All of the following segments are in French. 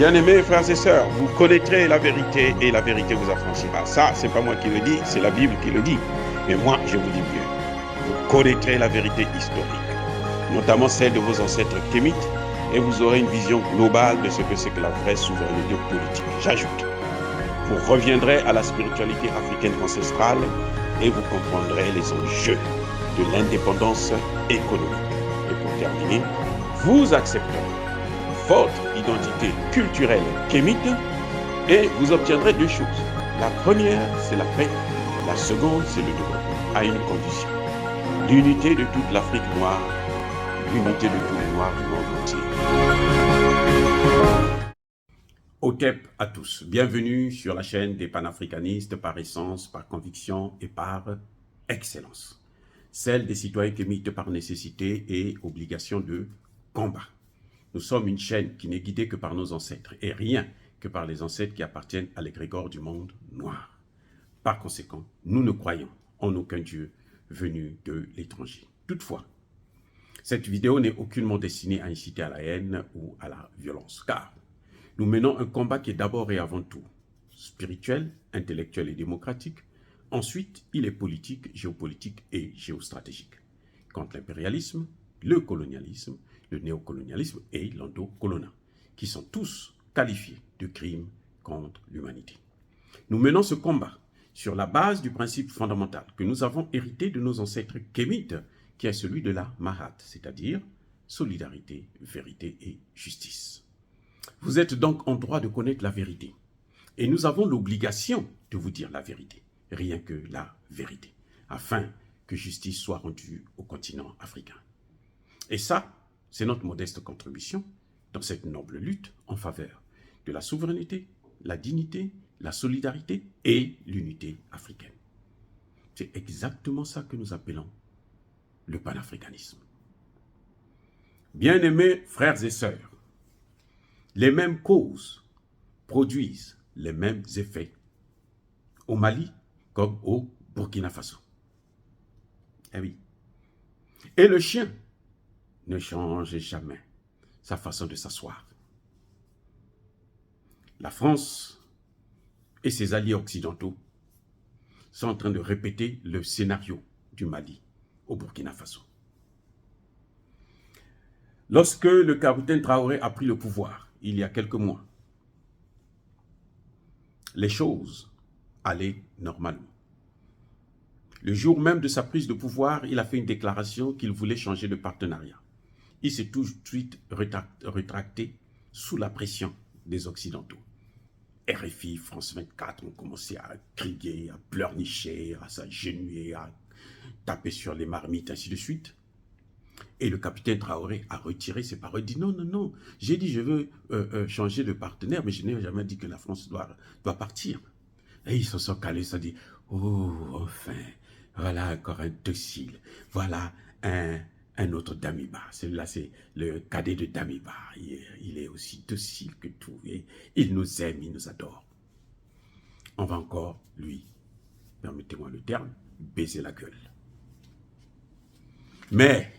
Bien-aimés frères et sœurs, vous connaîtrez la vérité et la vérité vous affranchira. Ça, c'est pas moi qui le dis, c'est la Bible qui le dit. Mais moi, je vous dis mieux. Vous connaîtrez la vérité historique, notamment celle de vos ancêtres kémites, et vous aurez une vision globale de ce que c'est que la vraie souveraineté politique. J'ajoute, vous reviendrez à la spiritualité africaine ancestrale et vous comprendrez les enjeux de l'indépendance économique. Et pour terminer, vous accepterez votre identité culturelle kémite et vous obtiendrez deux choses. La première, c'est la paix. La seconde, c'est le développement, à une condition. L'unité de toute l'Afrique noire, l'unité de tous les Noirs du monde entier. Otep à tous. Bienvenue sur la chaîne des panafricanistes par essence, par conviction et par excellence. Celle des citoyens kémites par nécessité et obligation de combat. Nous sommes une chaîne qui n'est guidée que par nos ancêtres et rien que par les ancêtres qui appartiennent à l'égrégore du monde noir. Par conséquent, nous ne croyons en aucun Dieu venu de l'étranger. Toutefois, cette vidéo n'est aucunement destinée à inciter à la haine ou à la violence, car nous menons un combat qui est d'abord et avant tout spirituel, intellectuel et démocratique. Ensuite, il est politique, géopolitique et géostratégique. Contre l'impérialisme, le colonialisme, le néocolonialisme et l'endocolonat, qui sont tous qualifiés de crimes contre l'humanité. Nous menons ce combat sur la base du principe fondamental que nous avons hérité de nos ancêtres kémites, qui est celui de la Mahat, c'est-à-dire solidarité, vérité et justice. Vous êtes donc en droit de connaître la vérité, et nous avons l'obligation de vous dire la vérité, rien que la vérité, afin que justice soit rendue au continent africain. Et ça, c'est notre modeste contribution dans cette noble lutte en faveur de la souveraineté, la dignité, la solidarité et l'unité africaine. C'est exactement ça que nous appelons le panafricanisme. Bien-aimés frères et sœurs, les mêmes causes produisent les mêmes effets au Mali comme au Burkina Faso. Eh oui. Et le chien ne change jamais sa façon de s'asseoir. La France et ses alliés occidentaux sont en train de répéter le scénario du Mali au Burkina Faso. Lorsque le capitaine Traoré a pris le pouvoir, il y a quelques mois, les choses allaient normalement. Le jour même de sa prise de pouvoir, il a fait une déclaration qu'il voulait changer de partenariat. Il s'est tout de suite rétracté sous la pression des Occidentaux. RFI, France 24 ont commencé à crier, à pleurnicher, à s'agenouiller, à taper sur les marmites, ainsi de suite. Et le capitaine Traoré a retiré ses paroles, dit non, non, non, j'ai dit je veux changer de partenaire, mais je n'ai jamais dit que la France doit partir. Et ils se sont calés, ça dit, oh, enfin, voilà encore un docile, voilà un autre Damiba. Celui-là, c'est le cadet de Damiba. Il est aussi docile que tout. Et il nous aime, il nous adore. On va encore, lui, permettez-moi le terme, baiser la gueule. Mais,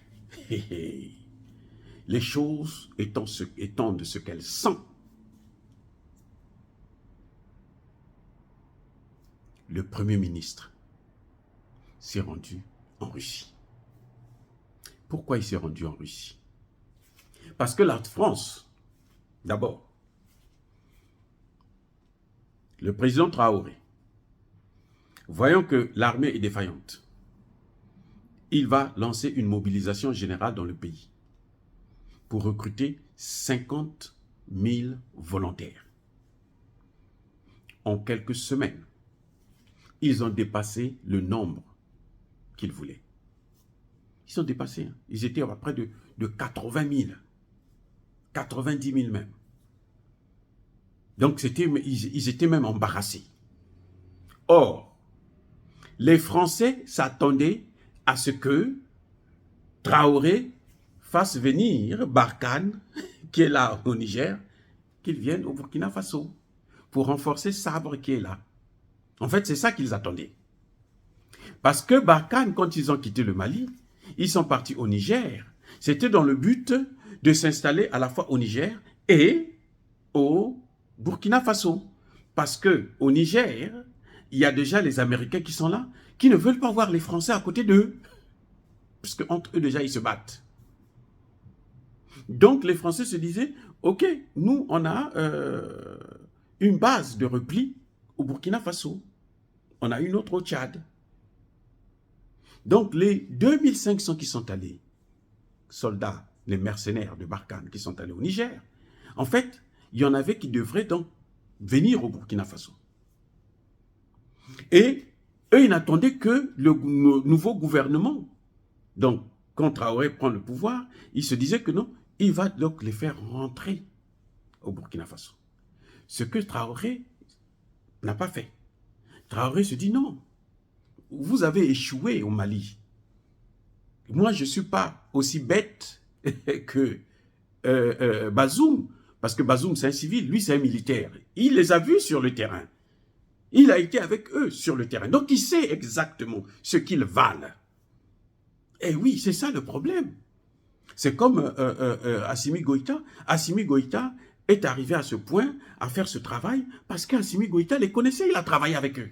les choses étant de ce qu'elles sont, le Premier ministre s'est rendu en Russie. Pourquoi il s'est rendu en Russie? Parce que la France, d'abord, le président Traoré, voyant que l'armée est défaillante, il va lancer une mobilisation générale dans le pays pour recruter 50 000 volontaires. En quelques semaines, ils ont dépassé le nombre qu'ils voulaient. Ils ont dépassé. Ils étaient à près de 80 000. 90 000 même. Donc, ils étaient même embarrassés. Or, les Français s'attendaient à ce que Traoré fasse venir Barkhane, qui est là au Niger, qu'il vienne au Burkina Faso, pour renforcer Sabre qui est là. En fait, c'est ça qu'ils attendaient. Parce que Barkhane, quand ils ont quitté le Mali, ils sont partis au Niger. C'était dans le but de s'installer à la fois au Niger et au Burkina Faso. Parce qu'au Niger, il y a déjà les Américains qui sont là, qui ne veulent pas voir les Français à côté d'eux. Parce qu'entre eux, déjà, ils se battent. Donc, les Français se disaient, OK, nous, on a une base de repli au Burkina Faso. On a une autre au Tchad. Donc, les 2500 qui sont allés, soldats, les mercenaires de Barkhane qui sont allés au Niger, en fait, il y en avait qui devraient donc venir au Burkina Faso. Et eux, ils n'attendaient que le nouveau gouvernement. Donc, quand Traoré prend le pouvoir, il se disait que non, il va donc les faire rentrer au Burkina Faso. Ce que Traoré n'a pas fait. Traoré se dit non, vous avez échoué au Mali. Moi, je ne suis pas aussi bête que Bazoum, parce que Bazoum, c'est un civil, lui, c'est un militaire. Il les a vus sur le terrain. Il a été avec eux sur le terrain. Donc, il sait exactement ce qu'ils valent. Et oui, c'est ça le problème. C'est comme Assimi Goïta. Assimi Goïta est arrivé à ce point à faire ce travail parce qu'Assimi Goïta les connaissait, il a travaillé avec eux.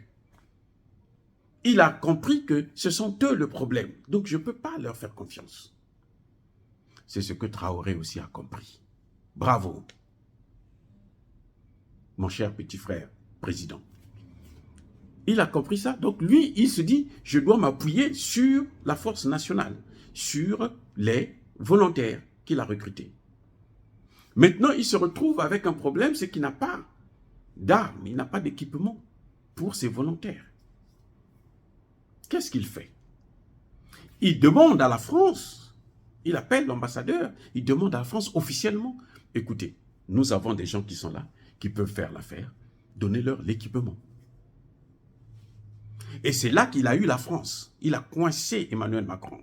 Il a compris que ce sont eux le problème. Donc, je ne peux pas leur faire confiance. C'est ce que Traoré aussi a compris. Bravo, mon cher petit frère président. Il a compris ça. Donc, lui, il se dit, je dois m'appuyer sur la force nationale, sur les volontaires qu'il a recrutés. Maintenant, il se retrouve avec un problème, c'est qu'il n'a pas d'armes, il n'a pas d'équipement pour ses volontaires. Qu'est-ce qu'il fait? Il demande à la France, il appelle l'ambassadeur, il demande à la France officiellement, écoutez, nous avons des gens qui sont là, qui peuvent faire l'affaire, donnez-leur l'équipement. Et c'est là qu'il a eu la France. Il a coincé Emmanuel Macron.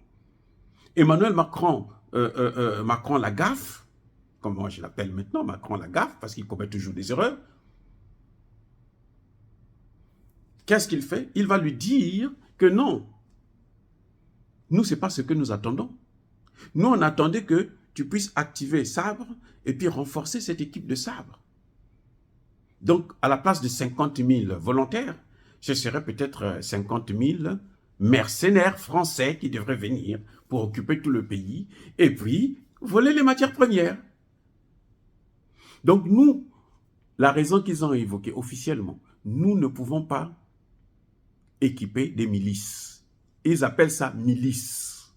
Emmanuel Macron, Macron la gaffe, comme moi je l'appelle maintenant, Macron la gaffe, parce qu'il commet toujours des erreurs. Qu'est-ce qu'il fait? Il va lui dire que non, nous, ce n'est pas ce que nous attendons. Nous, on attendait que tu puisses activer Sabre et puis renforcer cette équipe de Sabre. Donc, à la place de 50 000 volontaires, ce serait peut-être 50 000 mercenaires français qui devraient venir pour occuper tout le pays et puis voler les matières premières. Donc, nous, la raison qu'ils ont évoquée officiellement, nous ne pouvons pas équiper des milices. Ils appellent ça milice.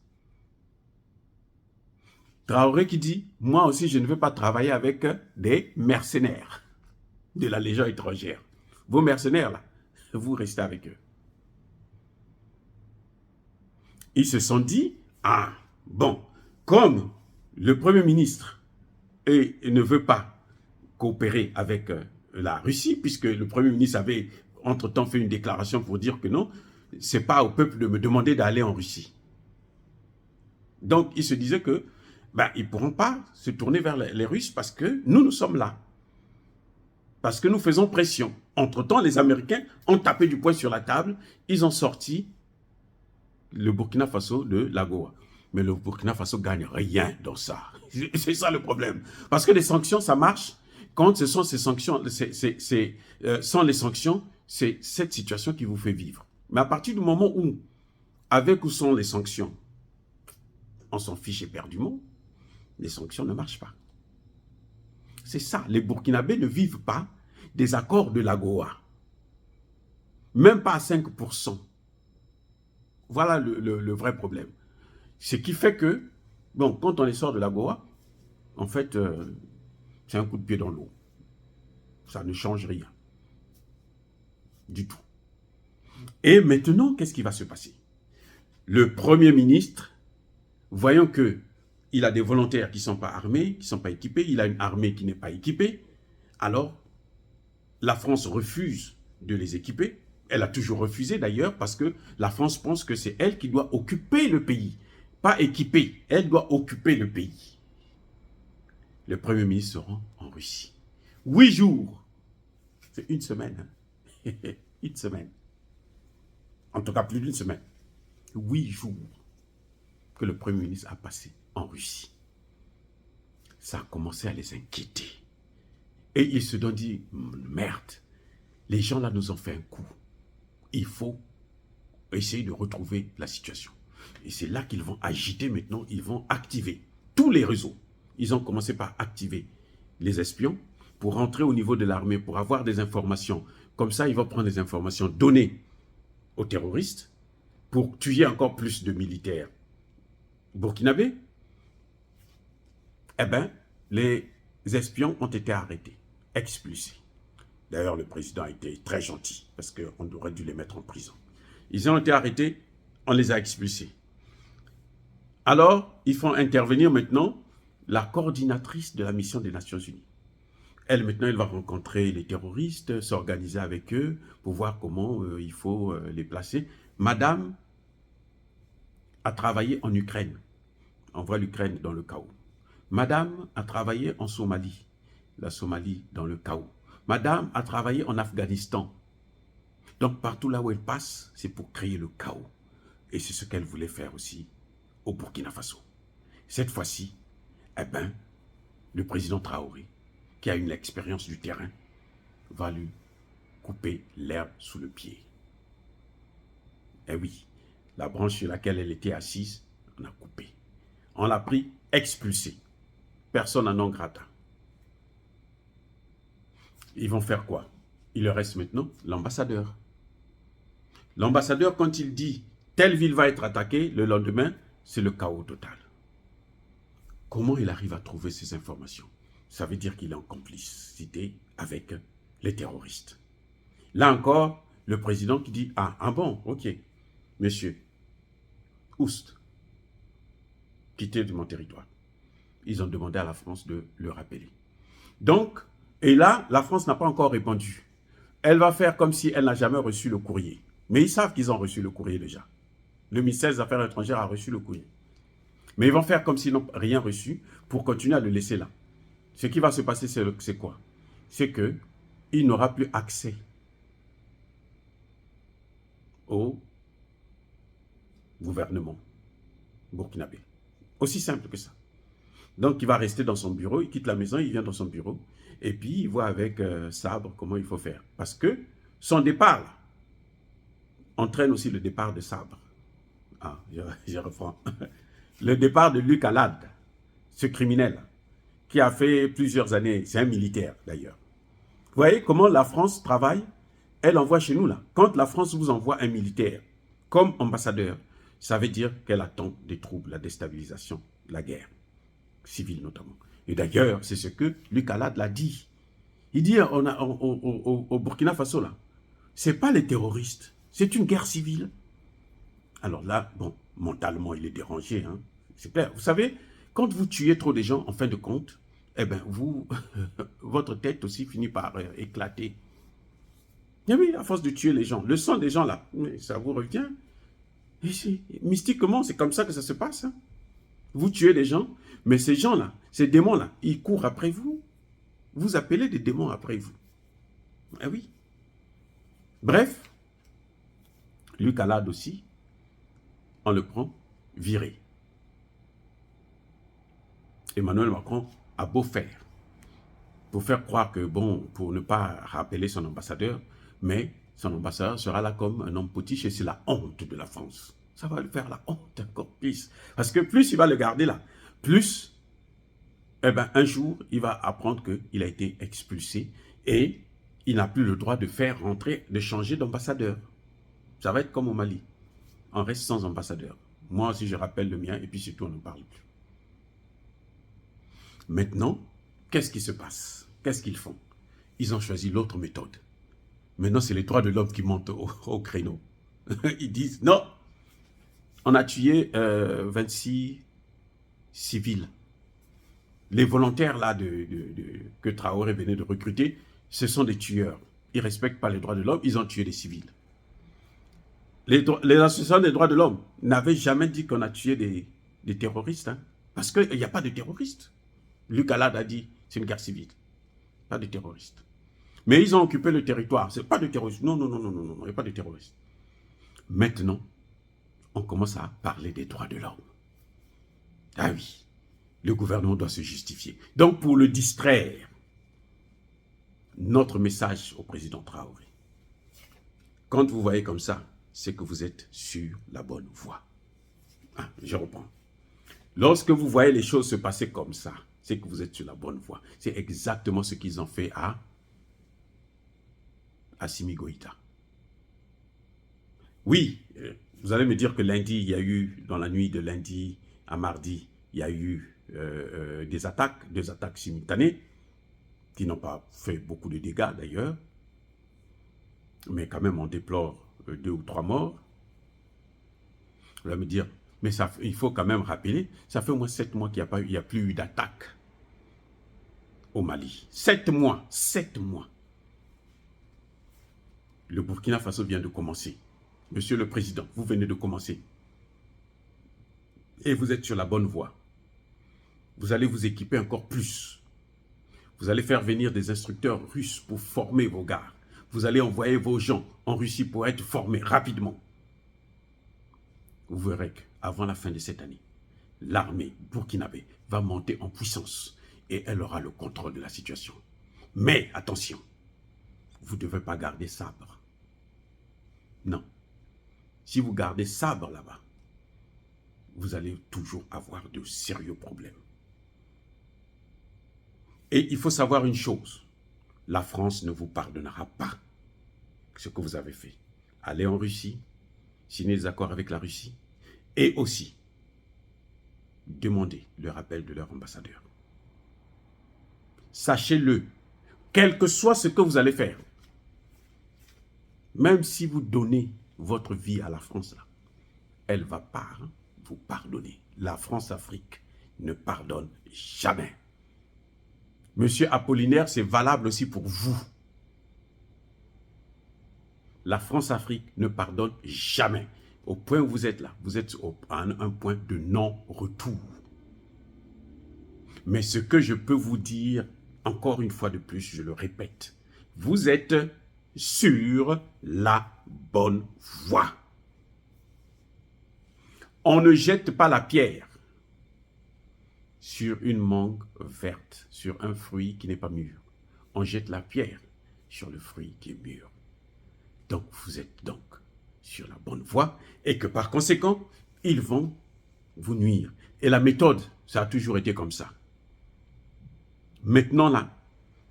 Traoré qui dit, moi aussi je ne veux pas travailler avec des mercenaires de la Légion étrangère. Vos mercenaires là, vous restez avec eux. Ils se sont dit, ah, bon, comme le Premier ministre ne veut pas coopérer avec la Russie, puisque le Premier ministre avait entre-temps fait une déclaration pour dire que non, ce n'est pas au peuple de me demander d'aller en Russie. Donc, il se disait que ils ne pourront pas se tourner vers les Russes parce que nous sommes là. Parce que nous faisons pression. Entre-temps, les Américains ont tapé du poing sur la table. Ils ont sorti le Burkina Faso de l'AGOA. Mais le Burkina Faso ne gagne rien dans ça. C'est ça le problème. Parce que les sanctions, ça marche quand ce sont ces sanctions, sans les sanctions, c'est cette situation qui vous fait vivre. Mais à partir du moment où, avec ou sans les sanctions, on s'en fiche éperdument, les sanctions ne marchent pas. C'est ça, les Burkinabés ne vivent pas des accords de l'AGOA. Même pas à 5%. Voilà le vrai problème. Ce qui fait que, bon, quand on les sort de l'AGOA, en fait, c'est un coup de pied dans l'eau. Ça ne change rien. Du tout. Et maintenant, qu'est-ce qui va se passer? Le Premier ministre, voyant que il a des volontaires qui ne sont pas armés, qui ne sont pas équipés, il a une armée qui n'est pas équipée, alors la France refuse de les équiper. Elle a toujours refusé d'ailleurs parce que la France pense que c'est elle qui doit occuper le pays, pas équiper, elle doit occuper le pays. Le Premier ministre se rend en Russie. 8 jours, c'est une semaine, hein? Une semaine. En tout cas, plus d'une semaine. 8 jours que le Premier ministre a passé en Russie. Ça a commencé à les inquiéter. Et ils se sont dit, merde, les gens là nous ont fait un coup. Il faut essayer de retrouver la situation. Et c'est là qu'ils vont agiter maintenant, ils vont activer tous les réseaux. Ils ont commencé par activer les espions pour rentrer au niveau de l'armée, pour avoir des informations. Comme ça, ils vont prendre des informations données aux terroristes pour tuer encore plus de militaires burkinabés. Eh bien, les espions ont été arrêtés, expulsés. D'ailleurs, le président a été très gentil parce qu'on aurait dû les mettre en prison. Ils ont été arrêtés, on les a expulsés. Alors, ils font intervenir maintenant la coordinatrice de la mission des Nations Unies. Elle, maintenant, elle va rencontrer les terroristes, s'organiser avec eux pour voir comment il faut les placer. Madame a travaillé en Ukraine. On voit l'Ukraine dans le chaos. Madame a travaillé en Somalie. La Somalie dans le chaos. Madame a travaillé en Afghanistan. Donc, partout là où elle passe, c'est pour créer le chaos. Et c'est ce qu'elle voulait faire aussi au Burkina Faso. Cette fois-ci, eh ben, le président Traoré, qui a une expérience du terrain, va lui couper l'herbe sous le pied. Eh oui, la branche sur laquelle elle était assise, on a coupé. On l'a pris, expulsé. Personne n'en grata. Ils vont faire quoi? Il leur reste maintenant l'ambassadeur. L'ambassadeur, quand il dit telle ville va être attaquée, le lendemain, c'est le chaos total. Comment il arrive à trouver ces informations? Ça veut dire qu'il est en complicité avec les terroristes. Là encore, le président qui dit, ah bon, ok, monsieur, oust, quittez de mon territoire. Ils ont demandé à la France de le rappeler. Donc, et là, la France n'a pas encore répondu. Elle va faire comme si elle n'a jamais reçu le courrier. Mais ils savent qu'ils ont reçu le courrier déjà. Le ministère des Affaires étrangères a reçu le courrier. Mais ils vont faire comme s'ils n'ont rien reçu pour continuer à le laisser là. Ce qui va se passer, c'est quoi? C'est qu'il n'aura plus accès au gouvernement burkinabé. Aussi simple que ça. Donc, il va rester dans son bureau, il quitte la maison, il vient dans son bureau, et puis il voit avec Sabre comment il faut faire. Parce que son départ là, entraîne aussi le départ de Sabre. Ah, je reprends. Le départ de Luc Alade, ce criminel, qui a fait plusieurs années, c'est un militaire d'ailleurs. Vous voyez comment la France travaille? Elle envoie chez nous là. Quand la France vous envoie un militaire comme ambassadeur, ça veut dire qu'elle attend des troubles, la déstabilisation, la guerre civile notamment. Et d'ailleurs, c'est ce que Luc Alade l'a dit. Il dit au Burkina Faso là, c'est pas les terroristes, c'est une guerre civile. Alors là, bon, mentalement, il est dérangé, hein. C'est clair. Vous savez, quand vous tuez trop de gens, en fin de compte, eh bien, votre tête aussi finit par éclater. Et oui, à force de tuer les gens, le sang des gens là, ça vous revient. Et mystiquement, c'est comme ça que ça se passe. Hein. Vous tuez les gens, mais ces gens-là, ces démons-là, ils courent après vous. Vous appelez des démons après vous. Eh oui. Bref, Luc Alade aussi, on le prend viré. Emmanuel Macron a beau faire, pour faire croire que, bon, pour ne pas rappeler son ambassadeur, mais son ambassadeur sera là comme un homme potiche et c'est la honte de la France. Ça va lui faire la honte encore plus. Parce que plus il va le garder là, plus, eh ben, un jour, il va apprendre qu'il a été expulsé et il n'a plus le droit de faire rentrer, de changer d'ambassadeur. Ça va être comme au Mali. On reste sans ambassadeur. Moi aussi, je rappelle le mien et puis surtout, on n'en parle plus. Maintenant, qu'est-ce qui se passe? Qu'est-ce qu'ils font? Ils ont choisi l'autre méthode. Maintenant, c'est les droits de l'homme qui montent au créneau. Ils disent, non, on a tué 26 civils. Les volontaires là que Traoré venait de recruter, ce sont des tueurs. Ils ne respectent pas les droits de l'homme, ils ont tué des civils. Les associations des droits de l'homme n'avaient jamais dit qu'on a tué des terroristes. Hein, parce qu'il n'y a pas de terroristes. Luc Alade a dit, c'est une guerre civile. Pas de terroristes. Mais ils ont occupé le territoire. C'est pas de terroristes. Non, non, non, non, non, non, il n'y a pas de terroristes. Maintenant, on commence à parler des droits de l'homme. Ah oui, le gouvernement doit se justifier. Donc, pour le distraire, notre message au président Traoré. Quand vous voyez comme ça, c'est que vous êtes sur la bonne voie. Ah, je reprends. Lorsque vous voyez les choses se passer comme ça, c'est que vous êtes sur la bonne voie. C'est exactement ce qu'ils ont fait à Assimi Goïta. Oui, vous allez me dire que lundi, il y a eu, dans la nuit de lundi à mardi, il y a eu deux attaques simultanées, qui n'ont pas fait beaucoup de dégâts d'ailleurs, mais quand même on déplore 2 ou 3 morts. Vous allez me dire, mais ça, il faut quand même rappeler, ça fait au moins 7 mois qu'il n'y a plus eu d'attaque au Mali. 7 mois, 7 mois. Le Burkina Faso vient de commencer. Monsieur le Président, vous venez de commencer. Et vous êtes sur la bonne voie. Vous allez vous équiper encore plus. Vous allez faire venir des instructeurs russes pour former vos gars. Vous allez envoyer vos gens en Russie pour être formés rapidement. Vous verrez qu'avant la fin de cette année, l'armée burkinabé va monter en puissance et elle aura le contrôle de la situation. Mais attention, vous ne devez pas garder sabre. Non. Si vous gardez sabre là-bas, vous allez toujours avoir de sérieux problèmes. Et il faut savoir une chose, la France ne vous pardonnera pas ce que vous avez fait. Allez en Russie, signez des accords avec la Russie et aussi demandez le rappel de leur ambassadeur. Sachez-le, quel que soit ce que vous allez faire, même si vous donnez votre vie à la France, là, elle ne va pas vous pardonner. La France-Afrique ne pardonne jamais. Monsieur Apollinaire, c'est valable aussi pour vous. La France-Afrique ne pardonne jamais. Au point où vous êtes là, vous êtes à un point de non-retour. Mais ce que je peux vous dire, encore une fois de plus, je le répète, vous êtes sur la bonne voie. On ne jette pas la pierre sur une mangue verte, sur un fruit qui n'est pas mûr. On jette la pierre sur le fruit qui est mûr. Donc, vous êtes donc sur la bonne voie et que par conséquent, ils vont vous nuire. Et la méthode, ça a toujours été comme ça. Maintenant là,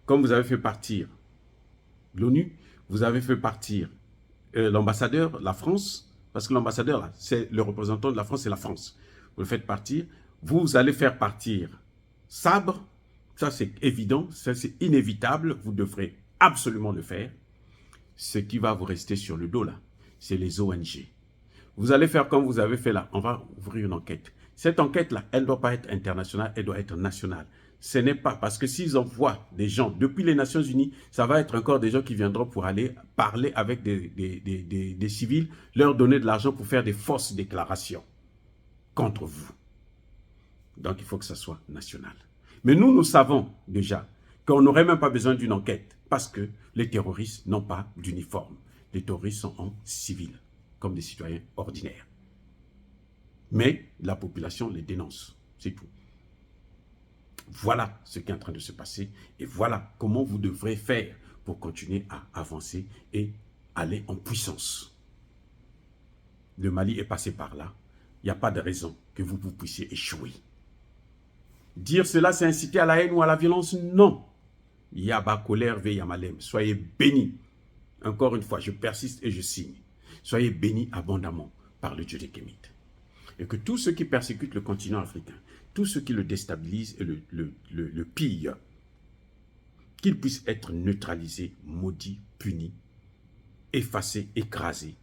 comme vous avez fait partir l'ONU, vous avez fait partir l'ambassadeur, la France, parce que l'ambassadeur, là, c'est le représentant de la France, c'est la France. Vous le faites partir. Vous allez faire partir Sabre. Ça, c'est évident. Ça, c'est inévitable. Vous devrez absolument le faire. Ce qui va vous rester sur le dos, là, c'est les ONG. Vous allez faire comme vous avez fait là. On va ouvrir une enquête. Cette enquête-là, elle ne doit pas être internationale, elle doit être nationale. Ce n'est pas parce que s'ils envoient des gens depuis les Nations Unies, ça va être encore des gens qui viendront pour aller parler avec des civils, leur donner de l'argent pour faire des fausses déclarations contre vous. Donc il faut que ça soit national. Mais nous, nous savons déjà qu'on n'aurait même pas besoin d'une enquête parce que les terroristes n'ont pas d'uniforme. Les terroristes sont en civil, comme des citoyens ordinaires. Mais la population les dénonce, c'est tout. Voilà ce qui est en train de se passer et voilà comment vous devrez faire pour continuer à avancer et aller en puissance. Le Mali est passé par là. Il n'y a pas de raison que vous puissiez échouer. Dire cela, c'est inciter à la haine ou à la violence? Non. Yaba colère ve yamalem. Soyez bénis. Encore une fois, je persiste et je signe. Soyez bénis abondamment par le Dieu des Kémites. Et que tous ceux qui persécutent le continent africain, tous ceux qui le déstabilisent et le pillent, qu'ils puissent être neutralisés, maudits, punis, effacés, écrasés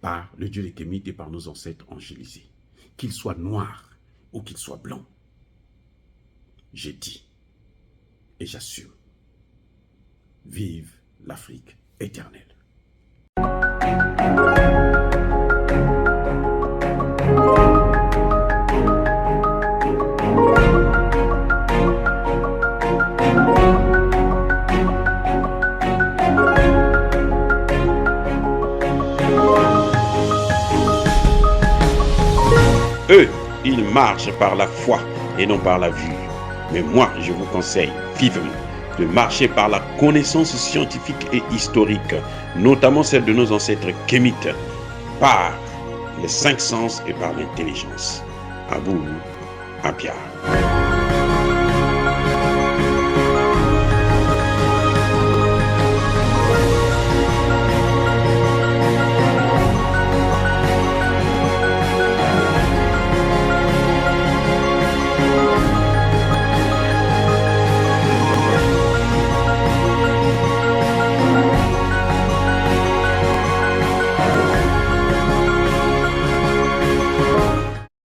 par le Dieu des Kémites et par nos ancêtres angélisés. Qu'ils soient noirs ou qu'ils soient blancs. J'ai dit et j'assume. Vive l'Afrique éternelle. Eux, ils marchent par la foi et non par la vue. Mais moi, je vous conseille vivement de marcher par la connaissance scientifique et historique, notamment celle de nos ancêtres kémites, par les 5 sens et par l'intelligence. À vous, Apia.